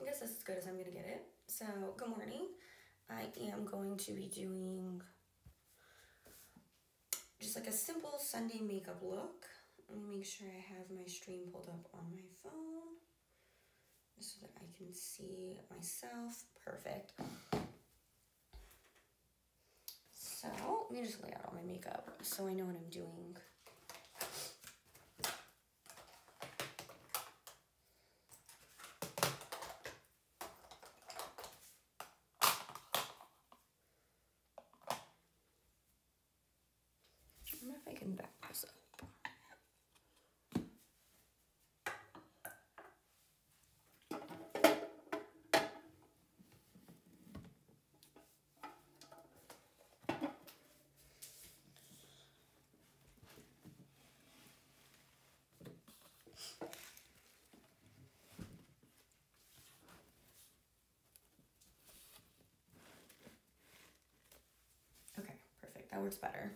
guess that's as good as I'm gonna get it. So, good morning. I am going to be doing just like a simple Sunday makeup look. Let me make sure I have my stream pulled up on my phone so that I can see myself. Perfect. So, let me just lay out all my makeup so I know what I'm doing. I wonder if I can back this up. Okay, perfect. That works better.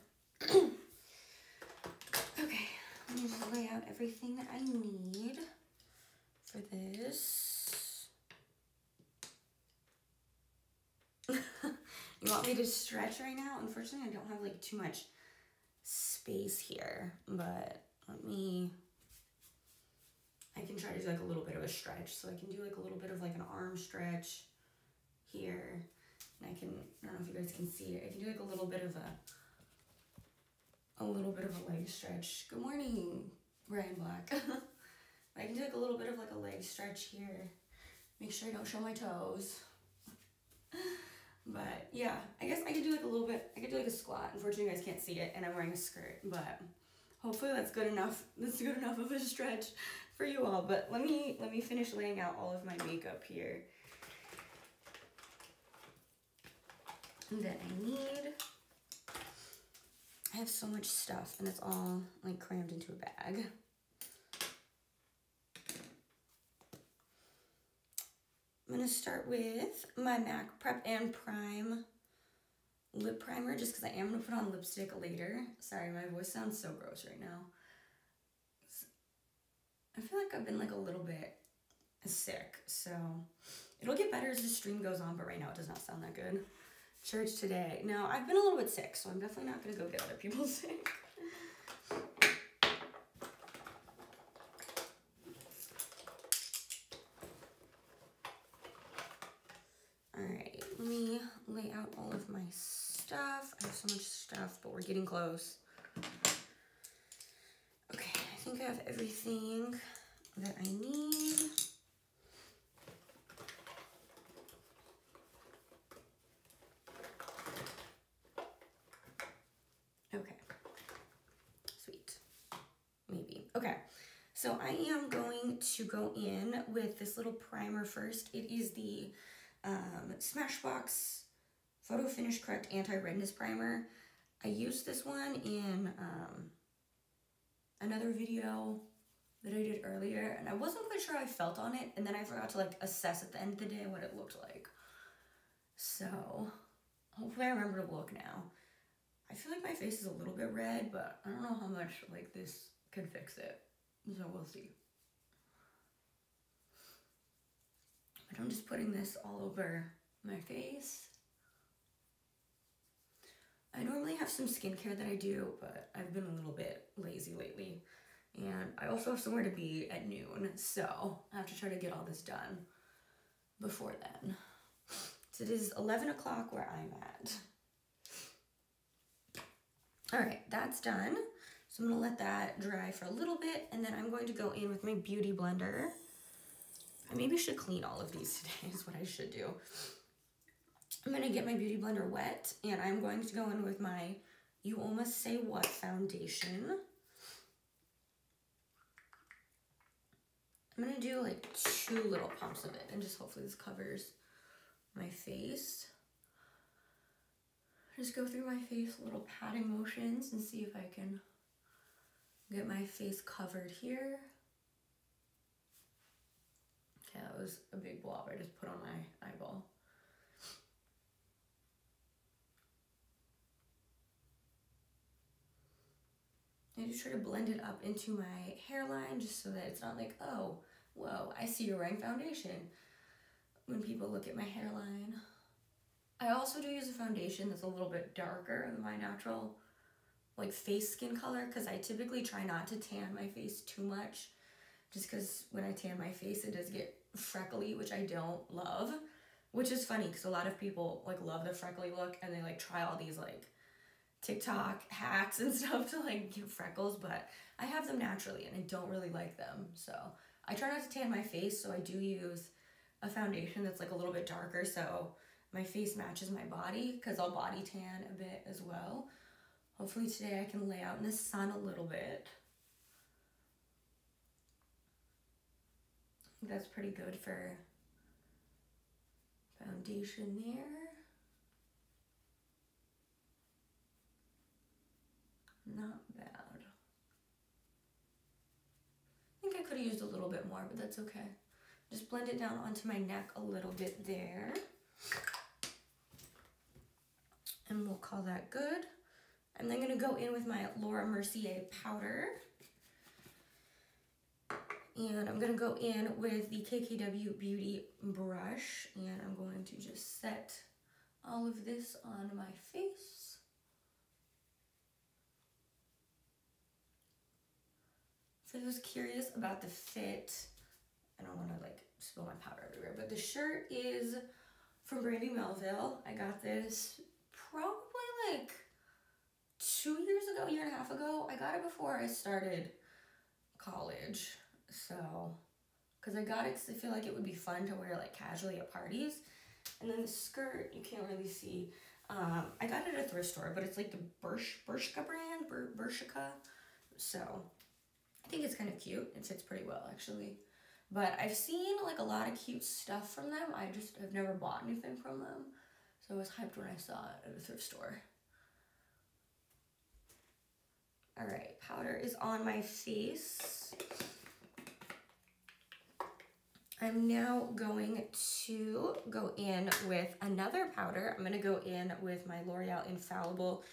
Okay, let me just lay out everything that I need for this. You want me to stretch right now? Unfortunately, I don't have like too much space here, but I can try to do like a little bit of a stretch. So I can do like a little bit of like an arm stretch here. And I don't know if you guys can see it. I can do like a little bit of a leg stretch. Good morning, Brian Black. I can do like a little bit of like a leg stretch here. Make sure I don't show my toes. But yeah, I guess I could do like a little bit, I could do like a squat. Unfortunately, you guys can't see it and I'm wearing a skirt, but hopefully that's good enough. That's good enough of a stretch for you all. But let me finish laying out all of my makeup here that I need. I have so much stuff and it's all like crammed into a bag. I'm gonna start with my MAC Prep and Prime lip primer just because I am gonna put on lipstick later. Sorry, my voice sounds so gross right now. I feel like I've been like a little bit sick, so it'll get better as the stream goes on, but right now it does not sound that good. Church today. No, I've been a little bit sick, so I'm definitely not gonna go get other people sick. Alright, let me lay out all of my stuff. I have so much stuff, but we're getting close. Okay, I think I have everything that I need. Okay, sweet, maybe. Okay, so I am going to go in with this little primer first. It is the Smashbox Photo Finish Correct Anti-Redness Primer. I used this one in another video that I did earlier, and I wasn't quite sure how I felt on it, and then I forgot to like assess at the end of the day what it looked like. So hopefully I remember to look now. I feel like my face is a little bit red, but I don't know how much like this can fix it, so we'll see. But I'm just putting this all over my face. I normally have some skincare that I do, but I've been a little bit lazy lately. And I also have somewhere to be at noon, so I have to try to get all this done before then. So it is 11 o'clock where I'm at. All right, that's done. So I'm gonna let that dry for a little bit, and then I'm going to go in with my Beauty Blender. I maybe should clean all of these today is what I should do. I'm gonna get my Beauty Blender wet, and I'm going to go in with my You Almost Say What foundation. I'm gonna do like 2 little pumps of it, and just hopefully this covers my face. Just go through my face, little patting motions, and see if I can get my face covered here. Okay, that was a big blob I just put on my eyeball. I just try to blend it up into my hairline just so that it's not like, oh, whoa, I see you're wearing foundation. when people look at my hairline. I also do use a foundation that's a little bit darker than my natural like face skin color, because I typically try not to tan my face too much, just because when I tan my face it does get freckly, which I don't love, which is funny because a lot of people like love the freckly look and they like try all these like TikTok hacks and stuff to like get freckles, but I have them naturally and I don't really like them. So I try not to tan my face, so I do use a foundation that's like a little bit darker so my face matches my body, because I'll body tan a bit as well. Hopefully today I can lay out in the sun a little bit. I think that's pretty good for foundation there. Not bad. I think I could have used a little bit more, but that's okay. Just blend it down onto my neck a little bit there. And we'll call that good. I'm then going to go in with my Laura Mercier powder. And I'm going to go in with the KKW Beauty brush. And I'm going to just set all of this on my face. For those curious about the fit, I don't want to like spill my powder everywhere, but the shirt is from Brandy Melville. I got this probably like 2 years ago, a year and a half ago. I got it before I started college. So, because I got it because I feel like it would be fun to wear like casually at parties. And then the skirt, you can't really see. I got it at a thrift store, but it's like the Bershka brand, Bershka. So, I think it's kind of cute. It fits pretty well, actually. But I've seen like a lot of cute stuff from them. I just have never bought anything from them. So I was hyped when I saw it at a thrift store. All right, powder is on my face. I'm now going to go in with another powder. I'm gonna go in with my L'Oreal Infallible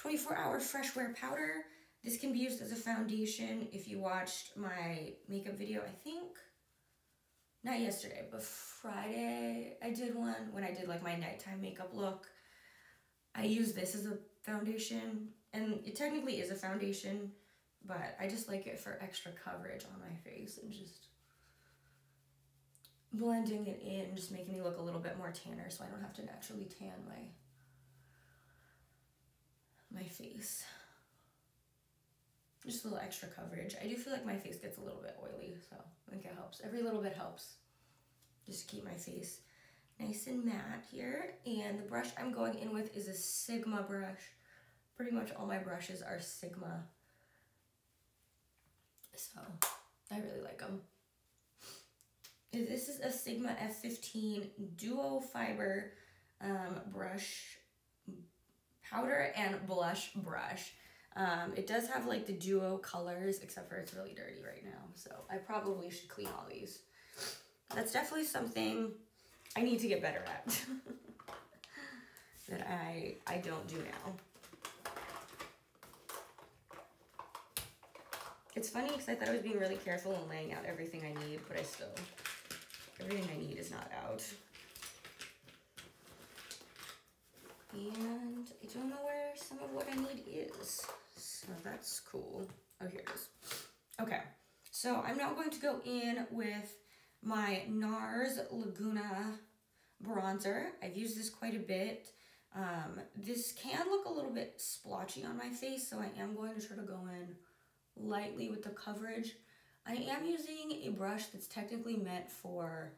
24-hour fresh wear powder. This can be used as a foundation. If you watched my makeup video, I think, not yesterday, but Friday, I did one when I did like my nighttime makeup look. I use this as a foundation, and it technically is a foundation, but I just like it for extra coverage on my face and just blending it in, just making me look a little bit more tanner so I don't have to naturally tan my face. Just a little extra coverage. I do feel like my face gets a little bit oily, so I think it helps. Every little bit helps. Just to keep my face nice and matte here. And the brush I'm going in with is a Sigma brush. Pretty much all my brushes are Sigma. So, I really like them. This is a Sigma F15 Duo Fiber brush, powder and blush brush. It does have like the duo colors, except for it's really dirty right now. So I probably should clean all these. That's definitely something I need to get better at that I don't do now. It's funny because I thought I was being really careful and laying out everything I need, but everything I need is not out. And I don't know where some of what I need is. So that's cool. Oh, here it is. Okay, so I'm now going to go in with my NARS Laguna bronzer. I've used this quite a bit. This can look a little bit splotchy on my face, so I am going to try to go in lightly with the coverage. I am using a brush that's technically meant for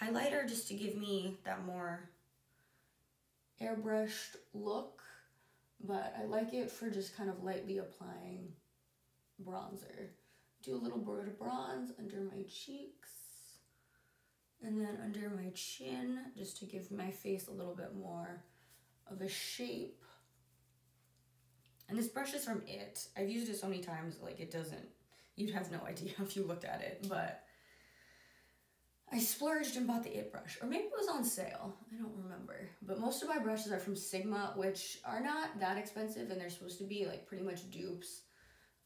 highlighter, just to give me that more airbrushed look, but I like it for just kind of lightly applying bronzer. Do a little bit of bronze under my cheeks and then under my chin, just to give my face a little bit more of a shape. And this brush is from IT. I've used it so many times, like it doesn't, you'd have no idea if you looked at it, but I splurged and bought the IT brush, or maybe it was on sale, I don't remember. But most of my brushes are from Sigma, which are not that expensive, and they're supposed to be like pretty much dupes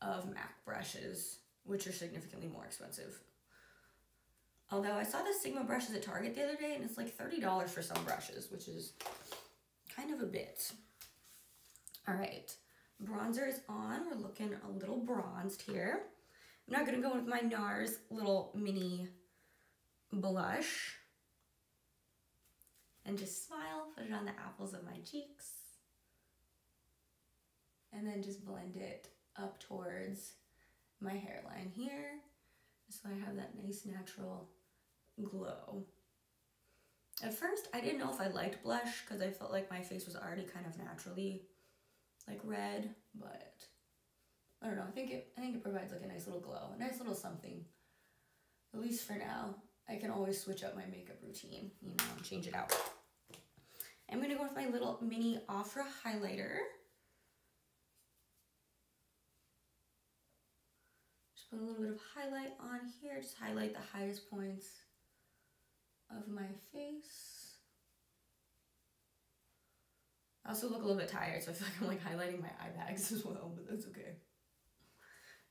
of MAC brushes, which are significantly more expensive. Although I saw the Sigma brushes at Target the other day and it's like $30 for some brushes, which is kind of a bit. All right, bronzer is on. We're looking a little bronzed here. I'm not gonna go with my NARS little mini blush. And just smile, put it on the apples of my cheeks. And then just blend it up towards my hairline here. So I have that nice natural glow. At first, I didn't know if I liked blush because I felt like my face was already kind of naturally like red, but I don't know. I think it provides like a nice little glow, a nice little something. At least for now, I can always switch up my makeup routine, you know, and change it out. I'm gonna go with my little mini Ofra highlighter. Just put a little bit of highlight on here. Just highlight the highest points of my face. I also look a little bit tired, so I feel like I'm like highlighting my eye bags as well, but that's okay.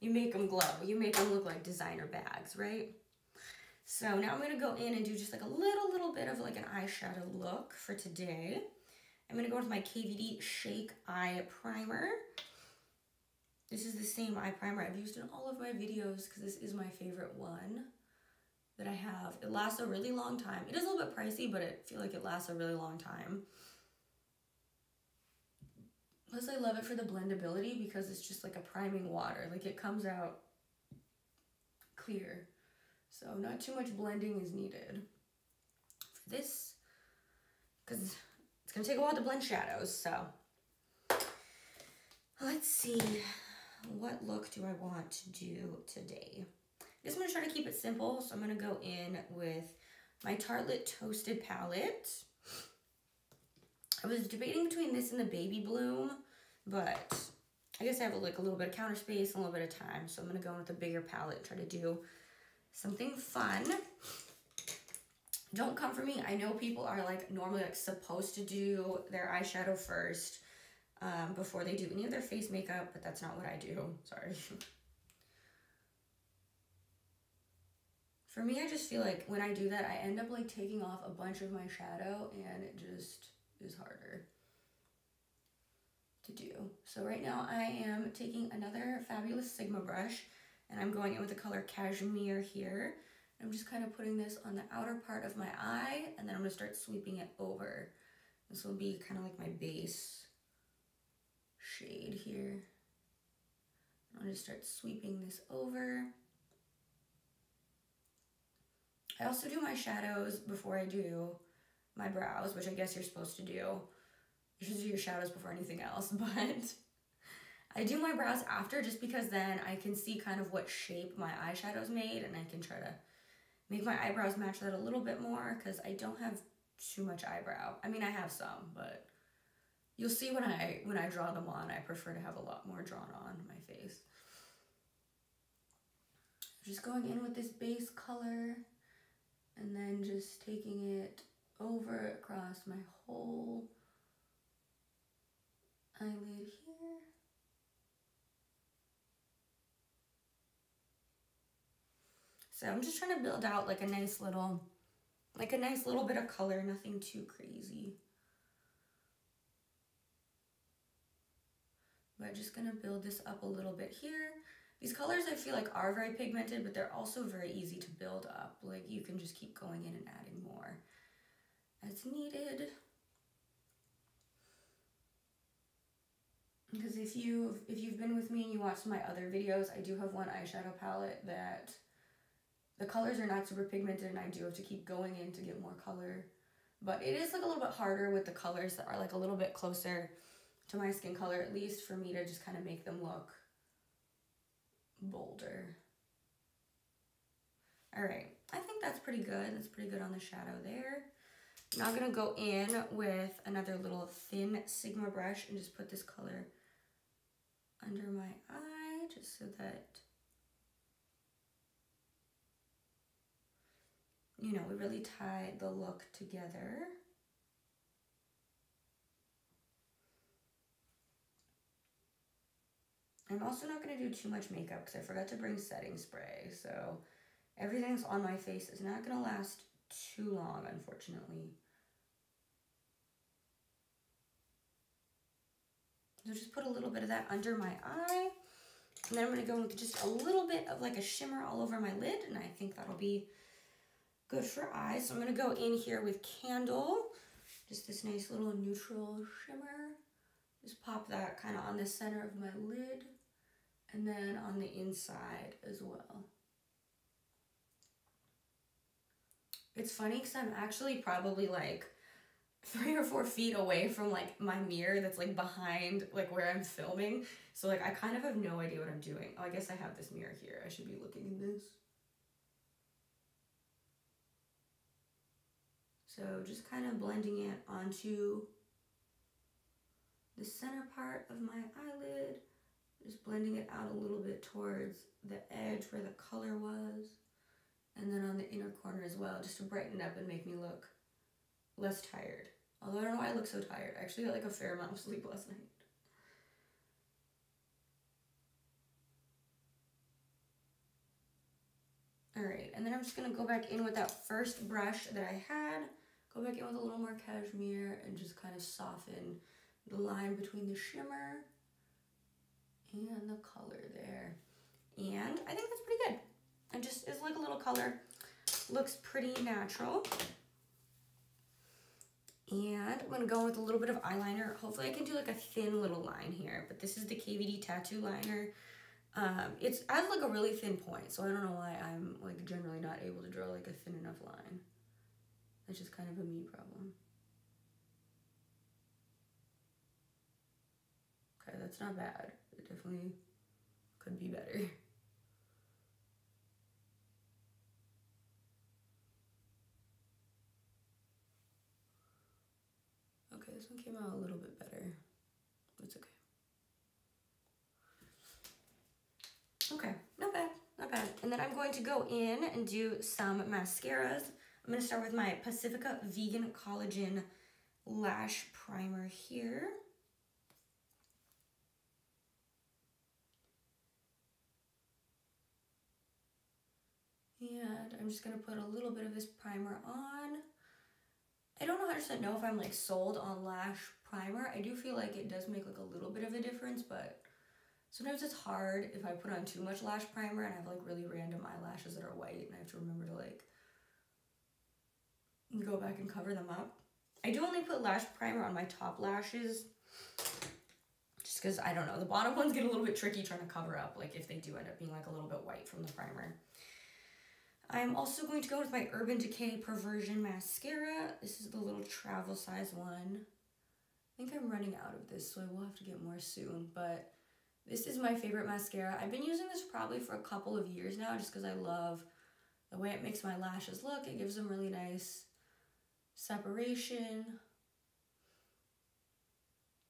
You make them glow. You make them look like designer bags, right? So now I'm gonna go in and do just like a little bit of like an eyeshadow look for today. I'm gonna go with my KVD Shake Eye Primer. This is the same eye primer I've used in all of my videos because this is my favorite one that I have. It lasts a really long time. It is a little bit pricey, but I feel like it lasts a really long time. Plus I love it for the blendability because it's just like a priming water. Like it comes out clear. So not too much blending is needed for this because it's gonna take a while to blend shadows. So let's see, what look do I want to do today? I guess I'm gonna try to keep it simple. So I'm gonna go in with my Tartelette Toasted palette. I was debating between this and the Baby Bloom, but I guess I have like a little bit of counter space and a little bit of time. So I'm gonna go in with a bigger palette and try to do something fun. Don't come for me. I know people are like normally like supposed to do their eyeshadow first before they do any of their face makeup, but that's not what I do. Sorry. For me, I just feel like when I do that, I end up like taking off a bunch of my shadow and it just is harder to do. So right now I am taking another fabulous Sigma brush and I'm going in with the color Cashmere here. I'm just kind of putting this on the outer part of my eye and then I'm gonna start sweeping it over. This will be kind of like my base shade here. I'm gonna start sweeping this over. I also do my shadows before I do my brows, which I guess you're supposed to do. You should do your shadows before anything else, but I do my brows after just because then I can see kind of what shape my eyeshadow's made and I can try to make my eyebrows match that a little bit more because I don't have too much eyebrow. I mean, I have some, but you'll see when I draw them on, I prefer to have a lot more drawn on my face. Just going in with this base color and then just taking it over across my whole eyelid here. So I'm just trying to build out like a nice little bit of color, nothing too crazy. But just gonna build this up a little bit here. These colors I feel like are very pigmented, but they're also very easy to build up. Like you can just keep going in and adding more as needed. Because if you've been with me and you watched my other videos, I do have one eyeshadow palette that the colors are not super pigmented and I do have to keep going in to get more color. But it is like a little bit harder with the colors that are like a little bit closer to my skin color, at least for me to just kind of make them look bolder. All right, I think that's pretty good. That's pretty good on the shadow there. Now I'm gonna go in with another little thin Sigma brush and just put this color under my eye just so that, you know, we really tie the look together. I'm also not going to do too much makeup because I forgot to bring setting spray. So Everything's on my face is not gonna last too long, unfortunately. So just put a little bit of that under my eye. And then I'm gonna go with just a little bit of like a shimmer all over my lid, and I think that'll be good for eyes. So I'm gonna go in here with Candle, just this nice little neutral shimmer. Just pop that kind of on the center of my lid, and then on the inside as well. It's funny because I'm actually probably like 3 or 4 feet away from like my mirror that's like behind like where I'm filming. So like I kind of have no idea what I'm doing. Oh, I guess I have this mirror here. I should be looking in this. So just kind of blending it onto the center part of my eyelid. Just blending it out a little bit towards the edge where the color was. And then on the inner corner as well, just to brighten it up and make me look less tired. Although I don't know why I look so tired. I actually got like a fair amount of sleep last night. All right, and then I'm just gonna go back in with that first brush that I had. Go back in with a little more cashmere and just kind of soften the line between the shimmer and the color there. And I think that's pretty good. And just is like a little color. Looks pretty natural. And I'm gonna go with a little bit of eyeliner. Hopefully I can do like a thin little line here, but this is the KVD tattoo liner. It's at like a really thin point, so I don't know why I'm like generally not able to draw like a thin enough line. That's just kind of a me problem. Okay, that's not bad. It definitely could be better. Okay, this one came out a little bit better. It's okay. Okay, not bad, not bad. And then I'm going to go in and do some mascaras. I'm going to start with my Pacifica Vegan Collagen Lash Primer here. And I'm just going to put a little bit of this primer on. I don't 100% know if I'm like sold on lash primer. I do feel like it does make like a little bit of a difference, but sometimes it's hard if I put on too much lash primer and I have like really random eyelashes that are white and I have to remember to like go back and cover them up. I do only put lash primer on my top lashes just because, I don't know, the bottom ones get a little bit tricky trying to cover up, like if they do end up being like a little bit white from the primer. I'm also going to go with my Urban Decay Perversion Mascara. This is the little travel size one. I think I'm running out of this, so I will have to get more soon, but this is my favorite mascara. I've been using this probably for a couple of years now just because I love the way it makes my lashes look. It gives them really nice separation.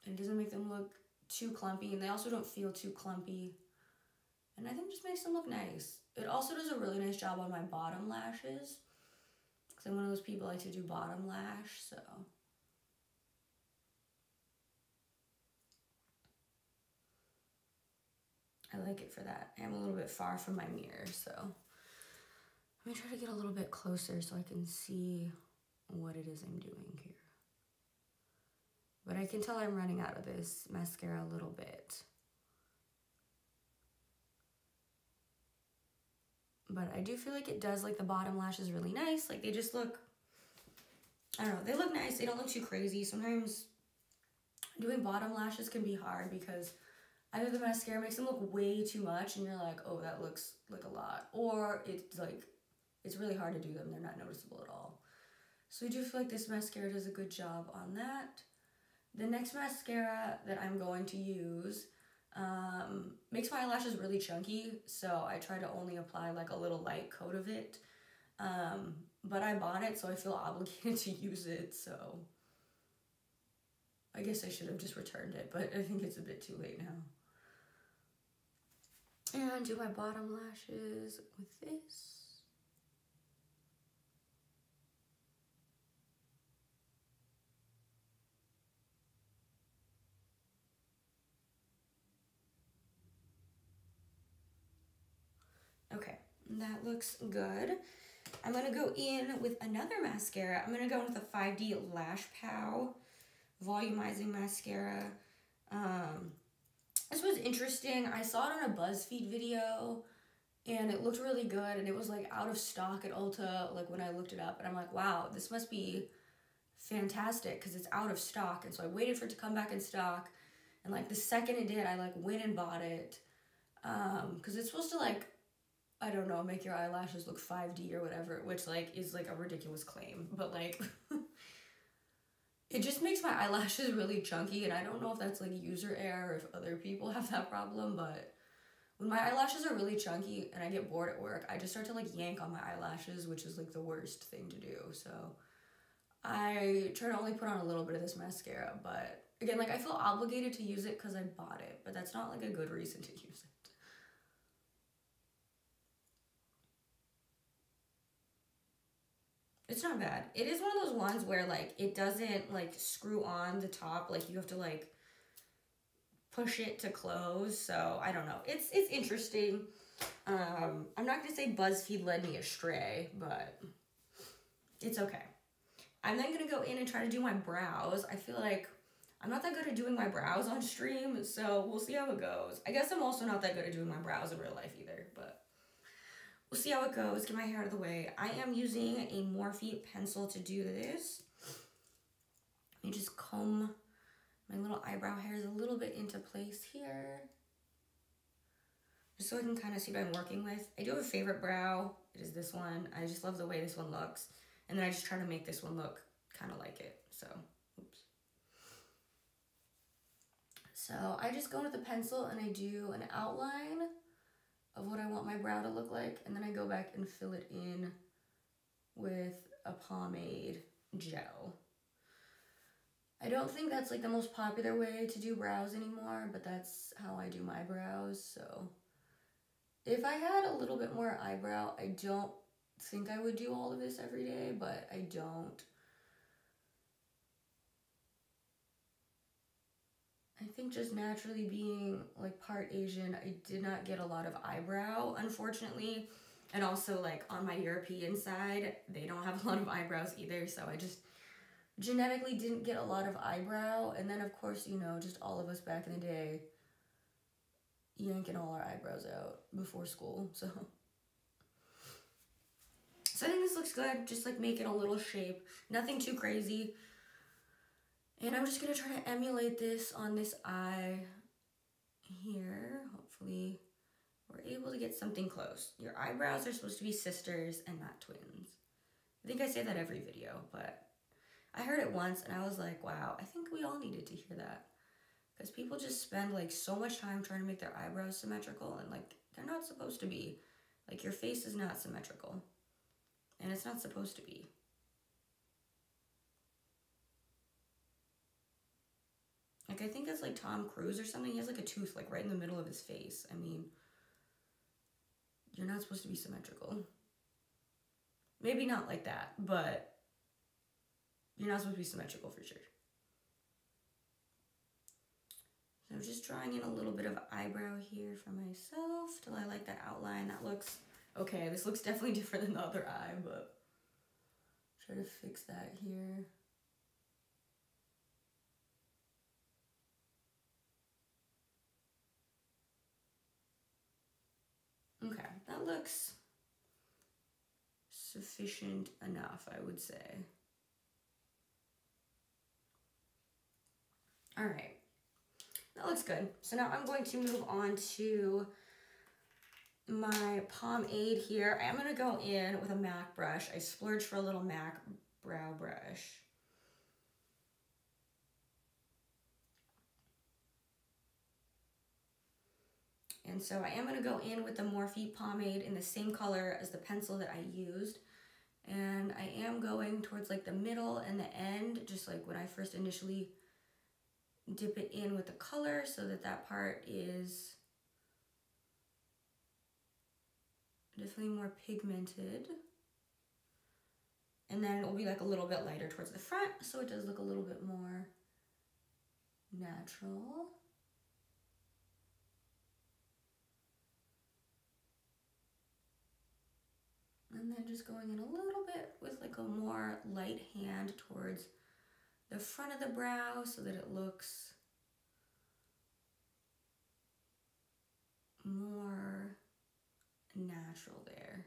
It doesn't make them look too clumpy, and they also don't feel too clumpy. And I think it just makes them look nice. It also does a really nice job on my bottom lashes, because I'm one of those people who like to do bottom lash, so. I like it for that. I am a little bit far from my mirror, so. Let me try to get a little bit closer so I can see what it is I'm doing here. But I can tell I'm running out of this mascara a little bit. But I do feel like it does like the bottom lashes really nice. Like they just look, I don't know, they look nice. They don't look too crazy. Sometimes doing bottom lashes can be hard because either the mascara makes them look way too much and you're like, oh, that looks like a lot. Or it's like, it's really hard to do them. They're not noticeable at all. So I do feel like this mascara does a good job on that. The next mascara that I'm going to use makes my eyelashes really chunky, so I try to only apply like a little light coat of it. But I bought it, so I feel obligated to use it, so I guess I should have just returned it, but I think it's a bit too late now. And do my bottom lashes with this. Okay, That looks good. I'm going to go in with another mascara. I'm going to go with the 5D Lash Pow Volumizing Mascara. This was interesting. I saw it on a BuzzFeed video and it looked really good, and it was like out of stock at Ulta like when I looked it up, and I'm like, wow, this must be fantastic because it's out of stock. And so I waited for it to come back in stock, and like the second it did, I like went and bought it because it's supposed to like, I don't know, make your eyelashes look 5D or whatever, which like is like a ridiculous claim, but like it just makes my eyelashes really chunky, and I don't know if that's like user error or if other people have that problem, but when my eyelashes are really chunky and I get bored at work, I just start to like yank on my eyelashes, which is like the worst thing to do. So I try to only put on a little bit of this mascara, but again, like I feel obligated to use it because I bought it, but that's not like a good reason to use it. It's not bad. It is one of those ones where like it doesn't like screw on the top, like you have to like push it to close. So I don't know. It's interesting. I'm not gonna say BuzzFeed led me astray, but it's okay. I'm then gonna go in and try to do my brows. I feel like I'm not that good at doing my brows on stream, so we'll see how it goes. I guess I'm also not that good at doing my brows in real life either, but we'll see how it goes. Get my hair out of the way. I am using a Morphe pencil to do this. Let me just comb my little eyebrow hairs a little bit into place here, just so I can kind of see what I'm working with. I do have a favorite brow. It is this one. I just love the way this one looks. And then I just try to make this one look kind of like it. So, oops. So I just go with the pencil and I do an outline of what I want my brow to look like. And then I go back and fill it in with a pomade gel. I don't think that's like the most popular way to do brows anymore, but that's how I do my brows. So if I had a little bit more eyebrow, I don't think I would do all of this every day, but I don't. I think just naturally being like part Asian, I did not get a lot of eyebrow, unfortunately. And also like on my European side, they don't have a lot of eyebrows either, so I just genetically didn't get a lot of eyebrow. And then of course, you know, just all of us back in the day yanking all our eyebrows out before school. So I think this looks good. Just like making a little shape, nothing too crazy. And I'm just gonna try to emulate this on this eye here. Hopefully we're able to get something close. Your eyebrows are supposed to be sisters and not twins. I think I say that every video, but I heard it once and I was like, wow, I think we all needed to hear that. Because people just spend like so much time trying to make their eyebrows symmetrical, and like they're not supposed to be. Like your face is not symmetrical. And it's not supposed to be. Like I think it's like Tom Cruise or something. He has like a tooth like right in the middle of his face. I mean, you're not supposed to be symmetrical. Maybe not like that, but you're not supposed to be symmetrical for sure. So I'm just drawing in a little bit of eyebrow here for myself till I like that outline. That looks okay. This looks definitely different than the other eye, but try to fix that here. Okay, that looks sufficient enough, I would say. All right, that looks good. So now I'm going to move on to my pomade here. I'm gonna go in with a MAC brush. I splurged for a little MAC brow brush. And so I am gonna go in with the Morphe pomade in the same color as the pencil that I used. And I am going towards like the middle and the end, just like when I first initially dip it in with the color so that that part is definitely more pigmented. And then it will be like a little bit lighter towards the front, so it does look a little bit more natural. And then just going in a little bit with like a more light hand towards the front of the brow so that it looks more natural there.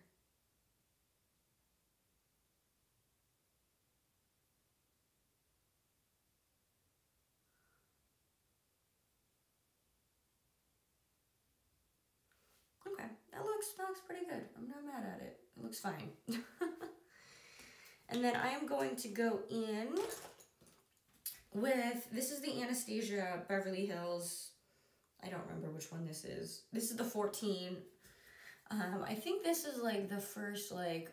Okay, that looks pretty good. I'm not mad at it. It looks fine. And then I am going to go in with, this is the Anastasia Beverly Hills. I don't remember which one this is. This is the 14. I think this is like the first like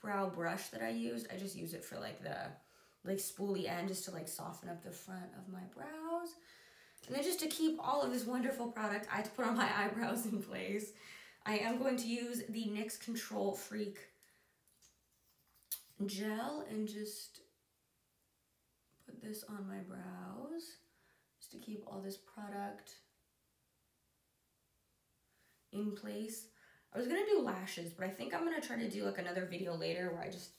brow brush that I used. I just use it for like the like spoolie end just to like soften up the front of my brows. And then just to keep all of this wonderful product I had to put on my eyebrows in place, I am going to use the NYX Control Freak gel and just put this on my brows just to keep all this product in place. I was gonna do lashes, but I think I'm gonna try to do like another video later where I just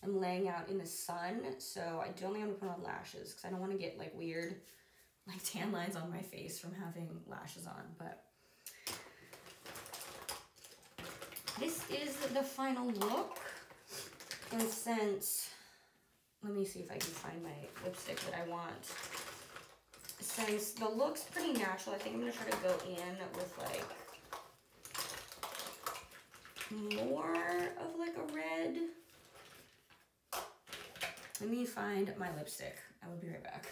am laying out in the sun. So I don't think I'm gonna put on lashes because I don't want to get like weird like tan lines on my face from having lashes on. But this is the final look. And since, let me see if I can find my lipstick that I want. Since the look's pretty natural, I think I'm gonna try to go in with like more of like a red. Let me find my lipstick. I will be right back.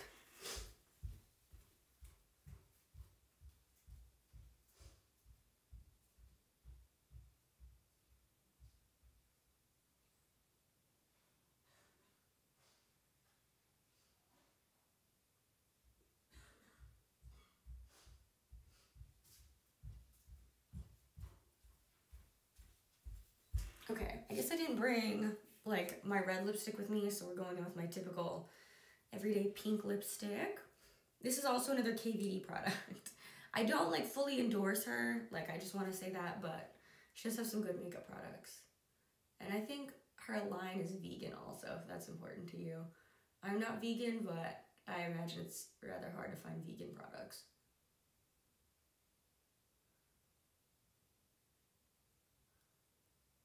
Okay, I guess I didn't bring like my red lipstick with me, so we're going in with my typical everyday pink lipstick. This is also another KVD product. I don't like fully endorse her, like I just want to say that, but she does have some good makeup products. And I think her line is vegan also, if that's important to you. I'm not vegan, but I imagine it's rather hard to find vegan products.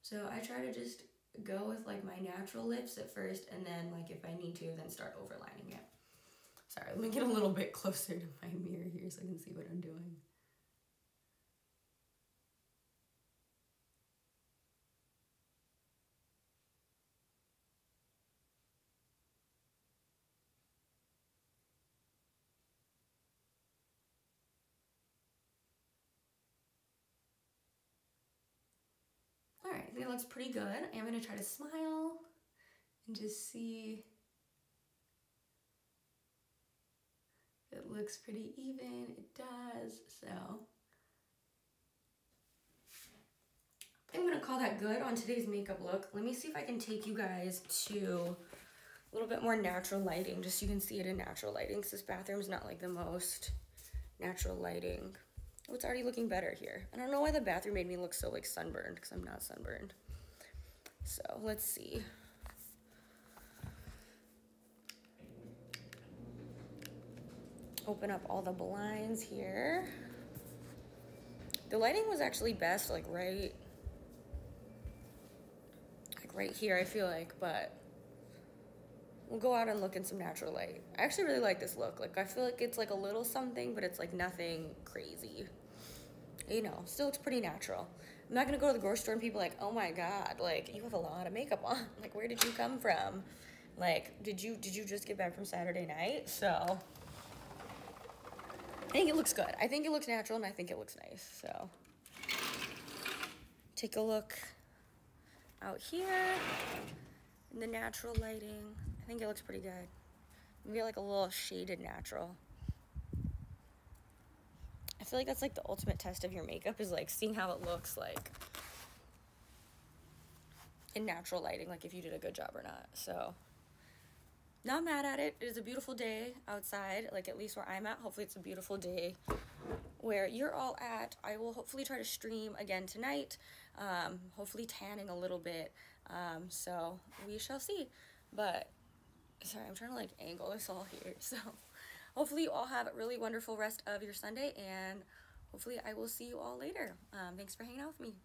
So I try to just go with like my natural lips at first, and then like if I need to, then start overlining it. Sorry, let me get a little bit closer to my mirror here so I can see what I'm doing. All right, I think it looks pretty good. I'm gonna try to smile and just see. It looks pretty even, it does, so. I'm gonna call that good on today's makeup look. Let me see if I can take you guys to a little bit more natural lighting, just so you can see it in natural lighting, because this bathroom's not like the most natural lighting. Oh, it's already looking better here. I don't know why the bathroom made me look so like sunburned, because I'm not sunburned. So let's see. Open up all the blinds here. The lighting was actually best like right here, I feel like, but we'll go out and look in some natural light. I actually really like this look. Like I feel like it's like a little something, but it's like nothing crazy. You know, still looks pretty natural. I'm not gonna go to the grocery store and people like, oh my God, like you have a lot of makeup on. Like, where did you come from? Like, did you just get back from Saturday night? So I think it looks good. I think it looks natural and I think it looks nice. So take a look out here in the natural lighting. I think it looks pretty good. Maybe like a little shaded natural. I feel like that's like the ultimate test of your makeup, is like seeing how it looks like in natural lighting, like if you did a good job or not. So not mad at it. It is a beautiful day outside, like at least where I'm at. Hopefully it's a beautiful day where you're all at. I will hopefully try to stream again tonight, hopefully tanning a little bit, so we shall see. But sorry, I'm trying to like angle this all here. So hopefully you all have a really wonderful rest of your Sunday, and hopefully I will see you all later. Thanks for hanging out with me.